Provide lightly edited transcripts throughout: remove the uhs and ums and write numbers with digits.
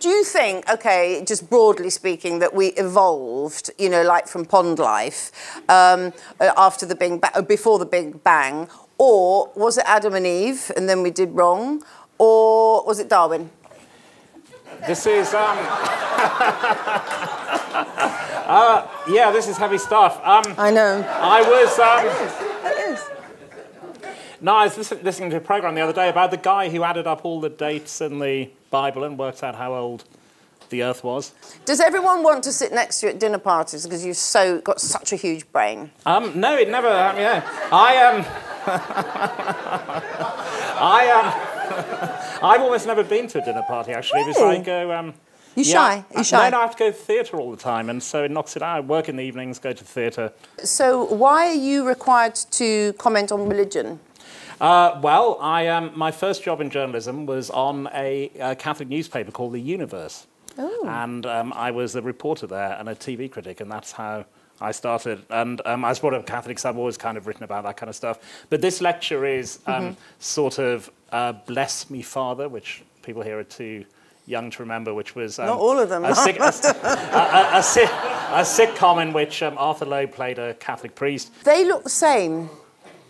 do you think, okay, just broadly speaking, that we evolved, you know, like from pond life after the Big Bang, before the Big Bang, or was it Adam and Eve and then we did wrong, or was it Darwin? This is, yeah, this is heavy stuff. I know. I was, It is. No, I was listening to a program the other day about the guy who added up all the dates in the Bible and worked out how old the Earth was. Does everyone want to sit next to you at dinner parties because you've got such a huge brain? No, it never, yeah. I've almost never been to a dinner party, actually, because I go... You shy? You shy? No, I have to go to theatre all the time, and so it knocks it out. I work in the evenings, go to theatre. So why are you required to comment on religion? Well, my first job in journalism was on a Catholic newspaper called The Universe. Oh. And I was a reporter there and a TV critic, and that's how I started. And I was brought up Catholic, so I've always kind of written about that kind of stuff. But this lecture is sort of Bless Me Father, which people here are too young to remember, which was... Not all of them. A sitcom in which Arthur Lowe played a Catholic priest. They look the same,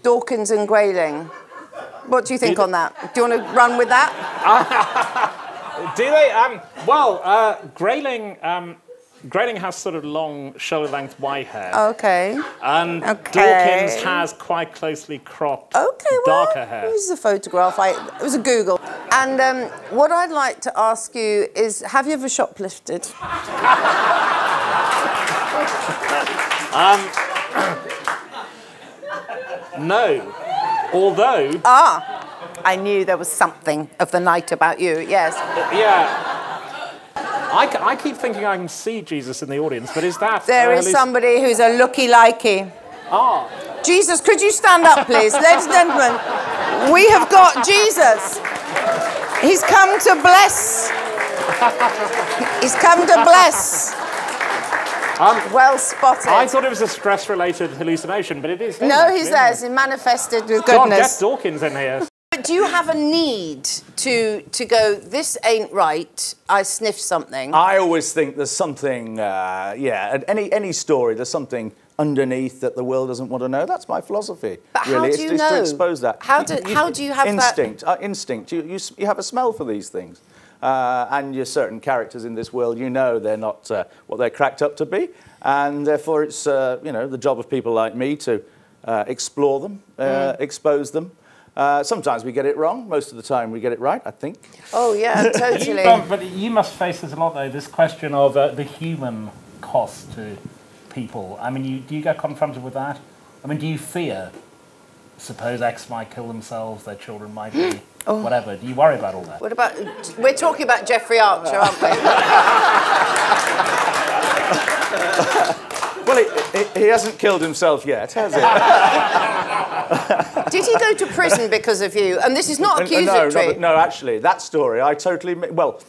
Dawkins and Grayling. What do you think on that? Do you want to run with that? Do they? Well, Grayling has sort of long, shoulder-length white hair. Okay. And Dawkins has quite closely cropped, darker hair. This is a photograph. It was a Google. And what I'd like to ask you is, have you ever shoplifted? No. Although... I knew there was something of the night about you, yes. Yeah. I keep thinking I can see Jesus in the audience, but is that... There is somebody who's a looky-likey. Ah. Jesus, could you stand up, please? Ladies and gentlemen, we have got Jesus. He's come to bless. He's come to bless. Well spotted. I thought it was a stress-related hallucination, but it is him. No, he's there. He's manifested with John, goodness. get Dawkins in here. But do you have a need to go, this ain't right, I sniffed something? I always think there's something, yeah, any story, there's something underneath that the world doesn't want to know. That's my philosophy. But really. How do you it's know? to expose that. How do you have instinct, that? Instinct. You have a smell for these things. And you're certain characters in this world, you know they're not what they're cracked up to be. And therefore it's, you know, the job of people like me to explore them, expose them. Sometimes we get it wrong. Most of the time we get it right, I think. Oh, yeah, totally. But you must face this a lot, though, this question of the human cost to people. I mean, do you get confronted with that? I mean, do you fear, suppose X might kill themselves, their children might be, whatever. Do you worry about all that? What about, we're talking about Jeffrey Archer, aren't we? Well, he hasn't killed himself yet, has he? Did he go to prison because of you? And this is not accusatory. No, actually, that story, I totally... Well,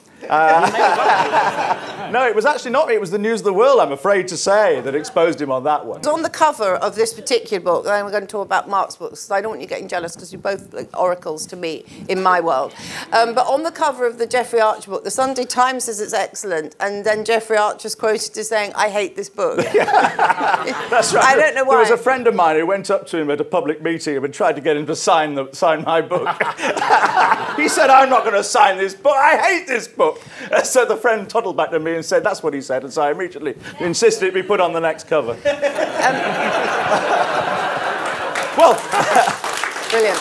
no, it was actually not me. It was the News of the World, I'm afraid to say, that exposed him on that one. On the cover of this particular book, and we're going to talk about Mark's books, so I don't want you getting jealous because you're both like oracles to me in my world. But on the cover of the Jeffrey Archer book, the Sunday Times says it's excellent, and then Jeffrey Archer's quoted as saying, "I hate this book." That's right. I don't know why. There was a friend of mine who went up to him at a public meeting and tried to get him to sign my book. He said, "I'm not going to sign this book. I hate this book." So the friend toddled back to me and said, "That's what he said," and so I immediately insisted it be put on the next cover. Well, brilliant.